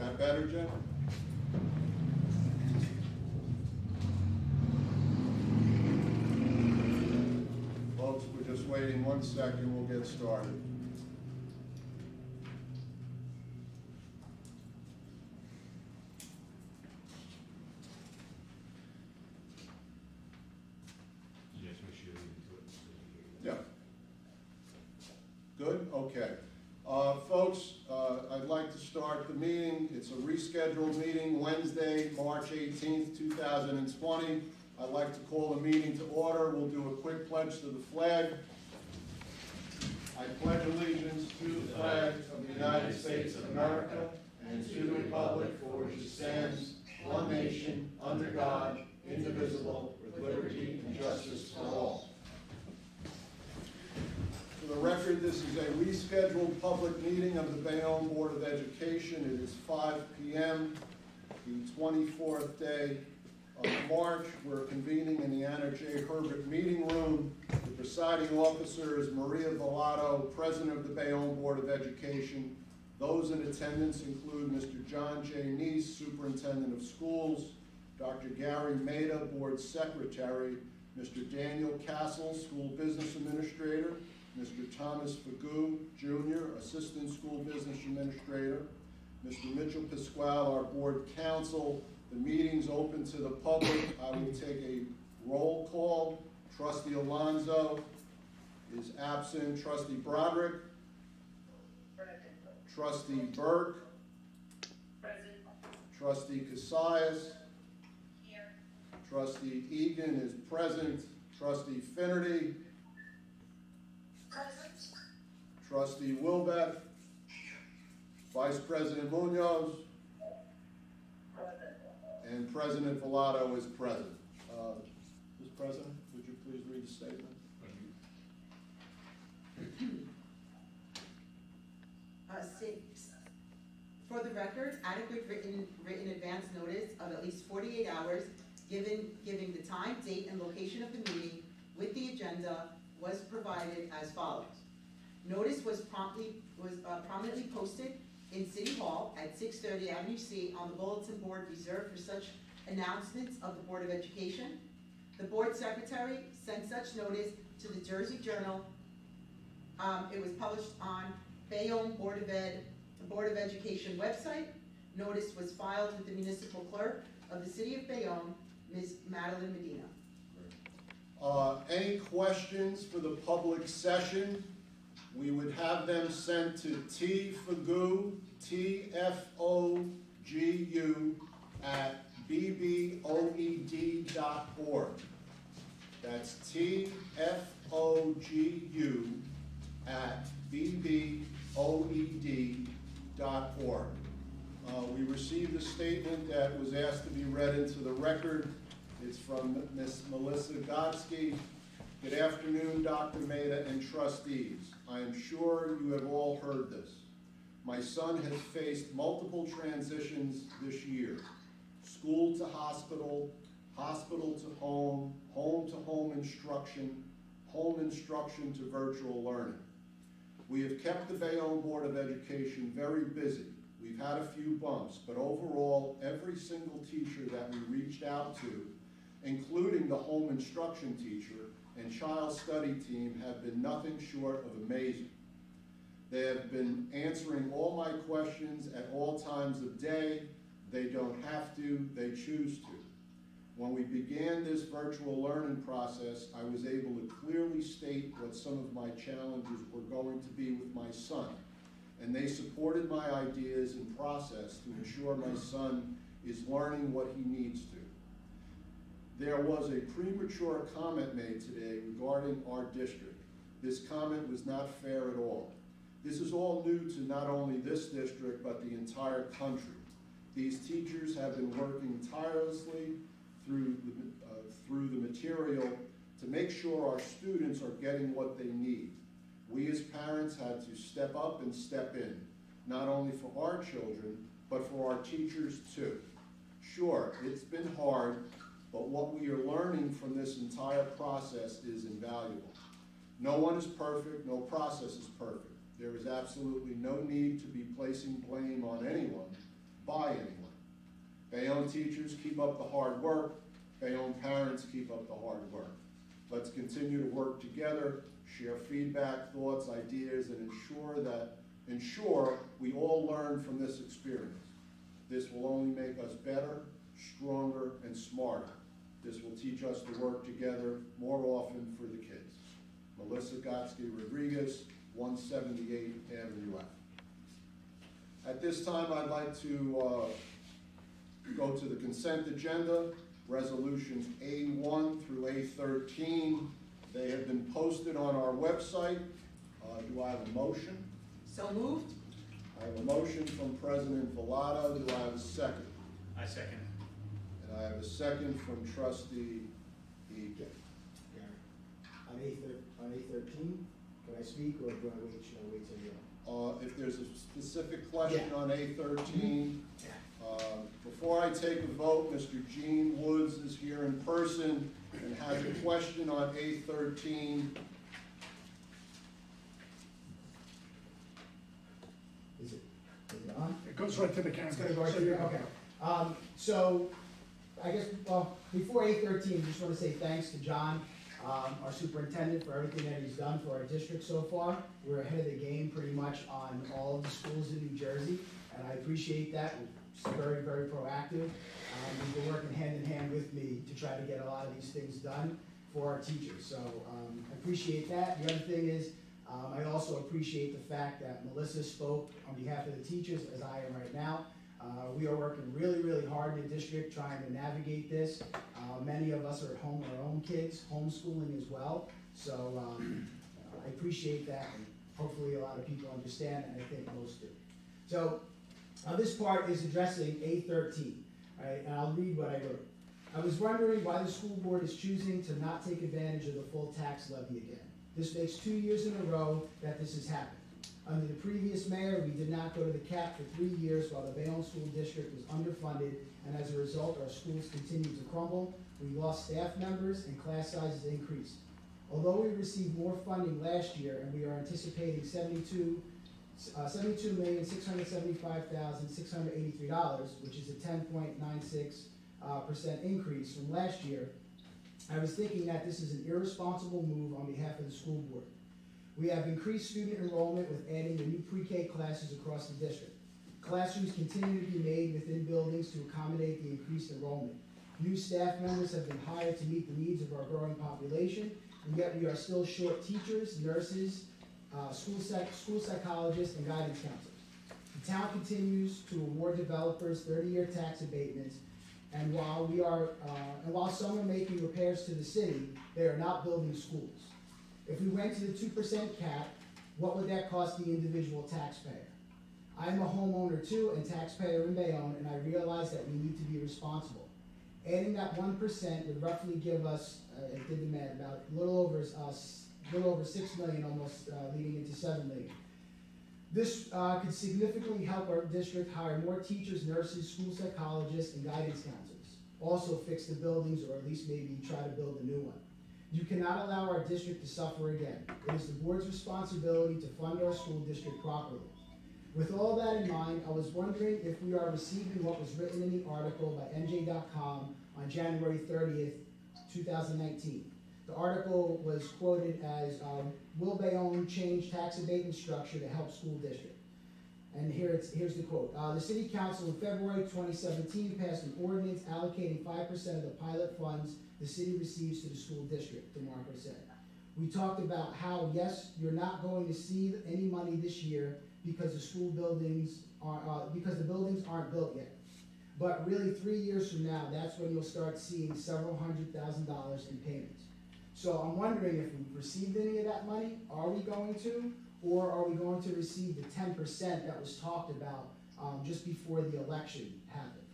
that better, Jen? Folks, we're just waiting 1 second, we'll get started. Yeah. Good? Okay. Folks, I'd like to start the meeting. It's a rescheduled meeting, Wednesday, March 18th, 2020. I'd like to call the meeting to order. We'll do a quick pledge to the flag. I pledge allegiance to the flag of the United States of America and to the republic for which it stands, one nation, under God, indivisible, with liberty and justice for all. For the record, this is a rescheduled public meeting of the Bayonne Board of Education. It is 5 p.m., the 24th day of March. We're convening in the Anna J. Herbert Meeting Room. The presiding officer is Maria Volato, President of the Bayonne Board of Education. Those in attendance include Mr. John J. Neese, Superintendent of Schools, Dr. Gary Maida, Board Secretary, Mr. Daniel Castle, School Business Administrator, Mr. Thomas Fagoo, Jr., Assistant School Business Administrator, Mr. Mitchell Pasquale, our Board Counsel. The meeting's open to the public. I will take a roll call. Trustee Alonso is absent. Trustee Broderick? Present. Trustee Burke? Present. Trustee Casillas? Here. Trustee Egan is present. Trustee Finnerty? Present. Trustee Wilbeth? Vice President Munoz? Present. And President Volato is present. Mr. President, would you please read the statement? For the record, adequate written advance notice of at least 48 hours giving the time, date, and location of the meeting with the agenda was provided as follows. Notice was prominently posted in City Hall at 630 Avenue C on the bulletin board reserved for such announcements of the Board of Education. The Board Secretary sent such notice to the Jersey Journal. It was published on Bayonne Board of Education website. Notice was filed with the Municipal Clerk of the City of Bayonne, Ms. Madeline Medina. Any questions for the public session? We would have them sent to tfagoo, T-F-O-G-U, at BBOED.org. That's T-F-O-G-U at BBOED.org. We received a statement that was asked to be read into the record. It's from Ms. Melissa Godsky. Good afternoon, Dr. Maida and trustees. I am sure you have all heard this. My son has faced multiple transitions this year. School to hospital, hospital to home to home instruction to virtual learning. We have kept the Bayonne Board of Education very busy. We've had a few bumps, but overall, every single teacher that we reached out to, including the home instruction teacher and child study team, have been nothing short of amazing. They have been answering all my questions at all times of day. They don't have to, they choose to. When we began this virtual learning process, I was able to clearly state what some of my challenges were going to be with my son, and they supported my ideas and process to ensure my son is learning what he needs to. There was a premature comment made today regarding our district. This comment was not fair at all. This is all new to not only this district, but the entire country. These teachers have been working tirelessly through the material to make sure our students are getting what they need. We as parents had to step up and step in, not only for our children, but for our teachers too. Sure, it's been hard, but what we are learning from this entire process is invaluable. No one is perfect, no process is perfect. There is absolutely no need to be placing blame on anyone, by anyone. Bayonne teachers, keep up the hard work. Bayonne parents, keep up the hard work. Let's continue to work together, share feedback, thoughts, ideas, and ensure we all learn from this experience. This will only make us better, stronger, and smarter. This will teach us to work together more often for the kids. Melissa Gotsky Rodriguez, 178 Avenue F. At this time, I'd like to go to the consent agenda, resolutions A1 through A13. They have been posted on our website. Do I have a motion? So moved. I have a motion from President Villado. Do I have a second? I second. And I have a second from Trustee Egan. On A13, can I speak, or do I wait, should I wait till the end? If there's a specific question Yeah. on A13, before I take a vote, Mr. Gene Woods is here in person and has a question on A13. Is it on? It goes right to the camera. It's gonna go right So to you- you, okay. So, I guess, well, before A13, just wanna say thanks to John, our superintendent, for everything that he's done for our district so far. We're ahead of the game pretty much on all of the schools in New Jersey, and I appreciate that. It's very, very proactive. He's been working hand in hand with me to try to get a lot of these things done for our teachers, so, I appreciate that. The other thing is, I also appreciate the fact that Melissa spoke on behalf of the teachers, as I am right now. We are working really, really hard in the district trying to navigate this. Many of us are at home with our own kids, homeschooling as well. So I appreciate that, and hopefully a lot of people understand, and I think most do. So this part is addressing A13, right? And I'll read what I wrote. I was wondering why the school board is choosing to not take advantage of the full tax levy again. This makes 2 years in a row that this has happened. Under the previous mayor, we did not go to the cap for 3 years while the Bayonne School District was underfunded, and as a result, our schools continued to crumble. We lost staff members and class sizes increased. Although we received more funding last year, and we are anticipating $72,675,683, which is a 10.96% increase from last year, I was thinking that this is an irresponsible move on behalf of the school board. We have increased student enrollment with adding the new pre-K classes across the district. Classrooms continue to be made within buildings to accommodate the increased enrollment. New staff members have been hired to meet the needs of our growing population, and yet we are still short teachers, nurses, school psychologists, and guidance counselors. The town continues to award developers 30-year tax abatements, and while some are making repairs to the city, they are not building schools. If we went to the 2% cap, what would that cost the individual taxpayer? I'm a homeowner too and taxpayer in Bayonne, and I realize that we need to be responsible. Adding that 1% would roughly give us, I did the math, about a little over 6 million, almost leading into 7 million. This could significantly help our district hire more teachers, nurses, school psychologists, and guidance counselors. Also fix the buildings, or at least maybe try to build a new one. You cannot allow our district to suffer again. It is the board's responsibility to fund our school district properly. With all that in mind, I was wondering if we are receiving what was written in the article by NJ.com on January 30th, 2019. The article was quoted as, will Bayonne change tax abatement structure to help school district? And here's the quote. The City Council in February 2017 passed an ordinance allocating 5% of the pilot funds the city receives to the school district, DeMarco said. We talked about how, yes, you're not going to see any money this year because the buildings aren't built yet. But really 3 years from now, that's when you'll start seeing several $100,000 in payments. So I'm wondering if we've received any of that money. Are we going to? Or are we going to receive the 10% that was talked about just before the election happened?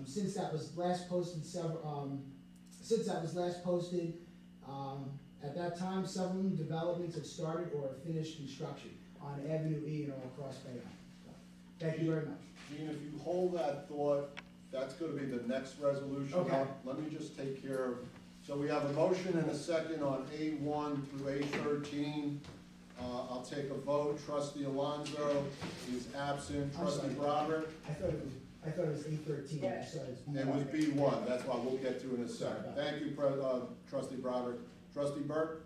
Since that was last posted, at that time, several new developments have started or have finished construction on Avenue E and all across Bayonne. So, thank you very much. Gene, if you hold that thought, that's going to be the next resolution. Okay. Let me just take care of, so we have a motion and a second on A1 through A13. I'll take a vote. Trustee Alonso is absent. I'm Trustee sorry. Robert? I thought it was thought it was 813. I saw it as It was B1, that's why we'll get to in a second. Thank you, Trustee Broderick. Trustee Burke?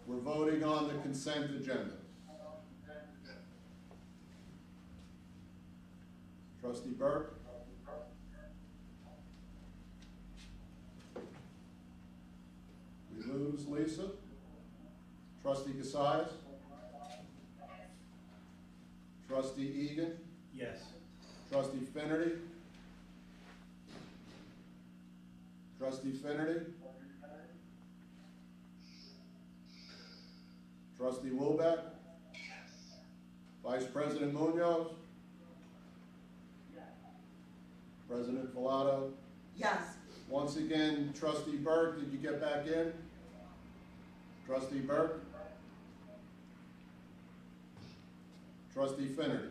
We're voting on the consent agenda. Trustee Burke? We lose Lisa. Trustee Cassius? Trustee Egan? Yes. Trustee Finnerty? Trustee Finnerty? Trustee Wilbeck? Vice President Munoz? President Villado? Yes. Once again, Trustee Burke, did you get back in? Trustee Burke? Trustee Finnerty?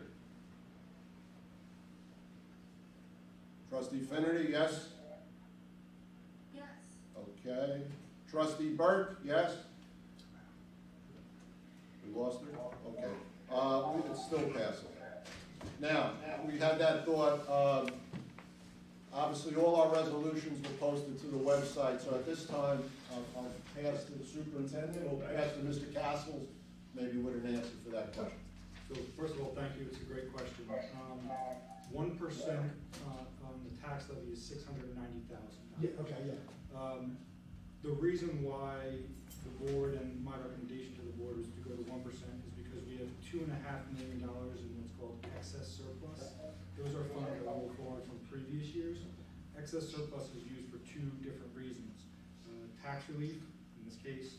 Trustee Finnerty, yes? Yes. Okay. Trustee Burke, yes? We lost her? Okay. It's still passing. Now, we had that thought, obviously all our resolutions were posted to the website, so at this time, I'll pass to the superintendent, or pass to Mr. Castles, maybe with an answer for that question. So first of all, thank you, it's a great question. 1% on the tax levy is $690,000. Yeah, okay, yeah. The reason why the board and my recommendation to the board is to go to 1% is because we have $2.5 million in what's called excess surplus. Those are funds that roll forward from previous years. Excess surplus is used for two different reasons. Tax relief, in this case,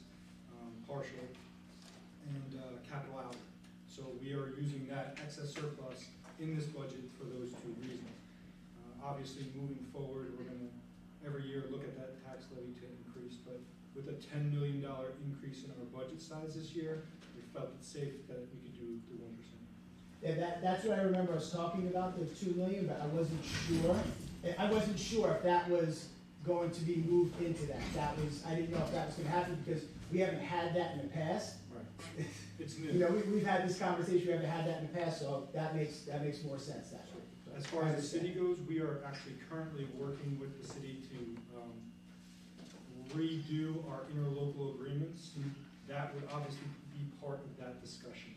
partial, and capital outlay. So we are using that excess surplus in this budget for those two reasons. Obviously, moving forward, we're going to every year look at that tax levy to increase, but with a $10 million increase in our budget size this year, we felt it safe that we could do the 1%. Yeah, that's what I remember us talking about, the 2 million, but I wasn't sure. I wasn't sure if that was going to be moved into that. I didn't know if that was gonna happen because we haven't had that in the past. Right. It's new. You know, we've had this conversation, we haven't had that in the past, so that makes more sense, that way. As far as the city goes, we are actually currently working with the city to redo our interlocal agreements. That would obviously be part of that discussion.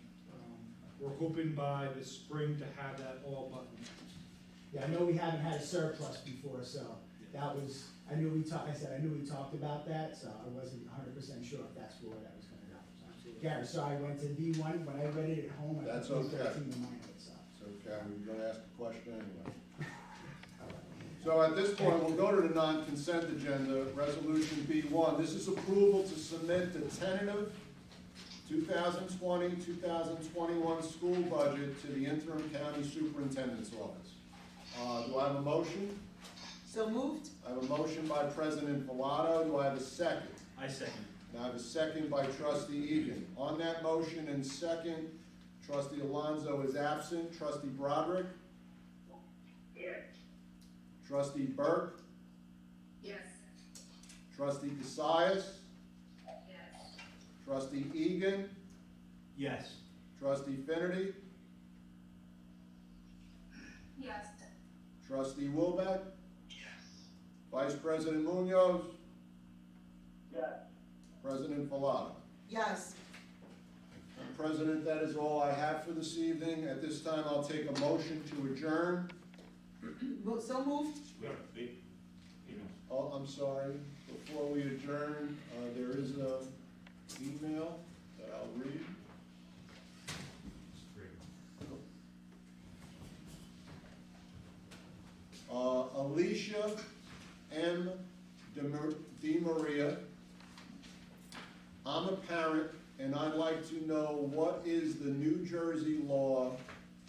We're hoping by the spring to have that all buttoned. Yeah, I know we haven't had a surplus before, so that was, I knew we talked about that, so I wasn't 100% sure if that's where that was gonna go. So, Gary, sorry, I went to B1, when I read it at home, I That's put okay. 13 in my notes, so. It's okay, we were gonna ask a question anyway. So at this point, we'll go to the non-consent agenda, Resolution B1. This is approval to submit the tentative 2020-2021 school budget to the interim county superintendent's office. Do I have a motion? So moved? I have a motion by President Villado. Do I have a second? I second. And I have a second by Trustee Egan. On that motion and second, Trustee Alonso is absent. Trustee Broderick? Yes. Trustee Burke? Yes. Trustee Cassius? Yes. Trustee Egan? Yes. Trustee Finnerty? Yes. Trustee Wilbeck? Yes. Vice President Munoz? Yes. President Villado? Yes. President, that is all I have for this evening. At this time, I'll take a motion to adjourn. So moved? Oh, I'm sorry. Before we adjourn, there is a email that I'll read. Alicia M. DeMaria. I'm a parent, and I'd like to know what is the New Jersey law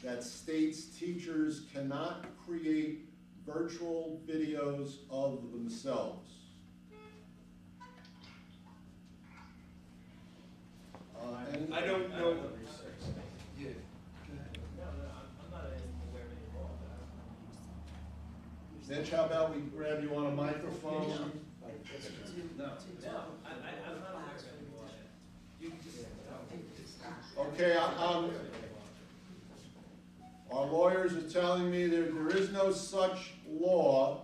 that states teachers cannot create virtual videos of themselves. I don't know. Yeah. I'm not aware of any law, but Mitch, how about we grab you on a microphone? no, I'm not aware of any law. You can just, Okay, Our lawyers are telling me there is no such law.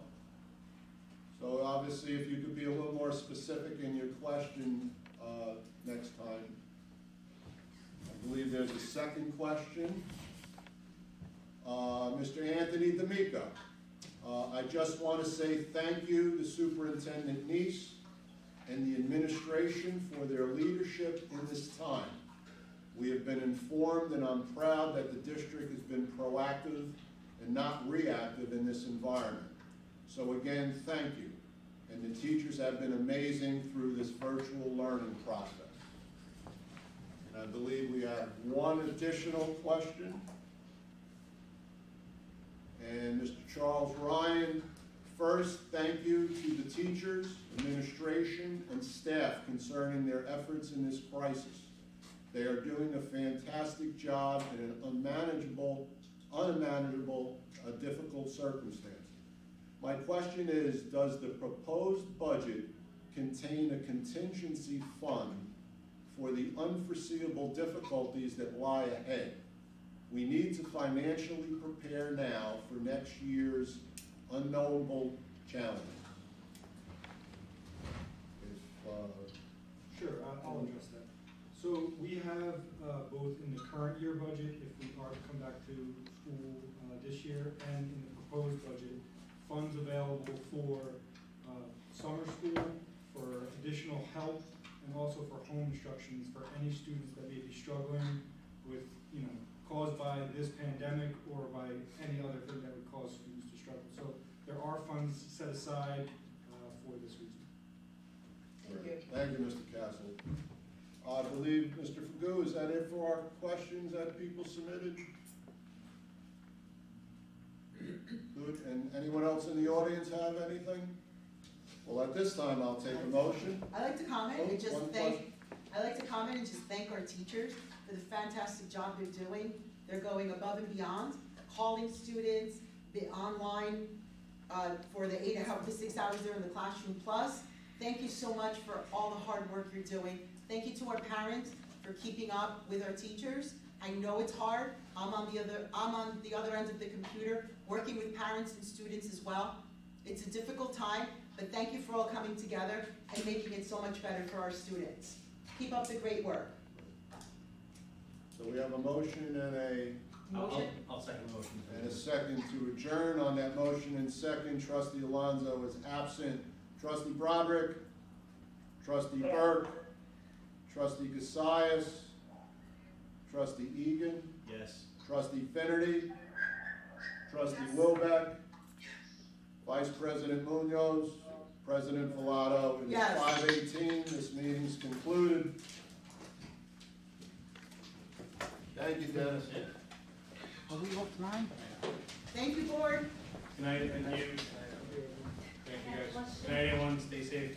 So obviously, if you could be a little more specific in your question next time. I believe there's a second question. Mr. Anthony D'Amico. I just want to say thank you to Superintendent Neese and the administration for their leadership in this time. We have been informed, and I'm proud that the district has been proactive and not reactive in this environment. So again, thank you. And the teachers have been amazing through this virtual learning process. And I believe we have one additional question. And Mr. Charles Ryan, first, thank you to the teachers, administration, and staff concerning their efforts in this crisis. They are doing a fantastic job in an unmanageable, difficult circumstance. My question is, does the proposed budget contain a contingency fund for the unforeseeable difficulties that lie ahead? We need to financially prepare now for next year's unknowable challenges. Sure, I'll address that. So we have both in the current year budget, if we are to come back to school this year, and in the proposed budget, funds available for summer school, for additional help, and also for home instructions for any students that may be struggling with, caused by this pandemic or by any other thing that would cause students to struggle. So there are funds set aside for this reason. Thank you. Thank you, Mr. Castle. I believe, Mr. Fagu, is that it for our questions that people submitted? Good, and anyone else in the audience have anything? Well, at this time, I'll take a motion. I'd like to comment and just One thank our teachers for the fantastic job they're doing. They're going above and beyond, calling students, the online, for the 6 hours they're in the classroom plus. Thank you so much for all the hard work you're doing. Thank you to our parents for keeping up with our teachers. I know it's hard. I'm on the other end of the computer, working with parents and students as well. It's a difficult time, but thank you for all coming together and making it so much better for our students. Keep up the great work. So we have a motion and I'll second the motion. a second to adjourn. On that motion and second, Trustee Alonso is absent. Trustee Broderick, Trustee Burke, Trustee Cassius, Trustee Egan, Yes. Trustee Finnerty, Trustee Wilbeck, Vice President Munoz, President Filato. It is Yes. 5:18. This meeting's concluded. Thank you, Dennis. Are we off line? Thank you, board. Good night, thank you. Thank you guys. Good night, everyone, stay safe.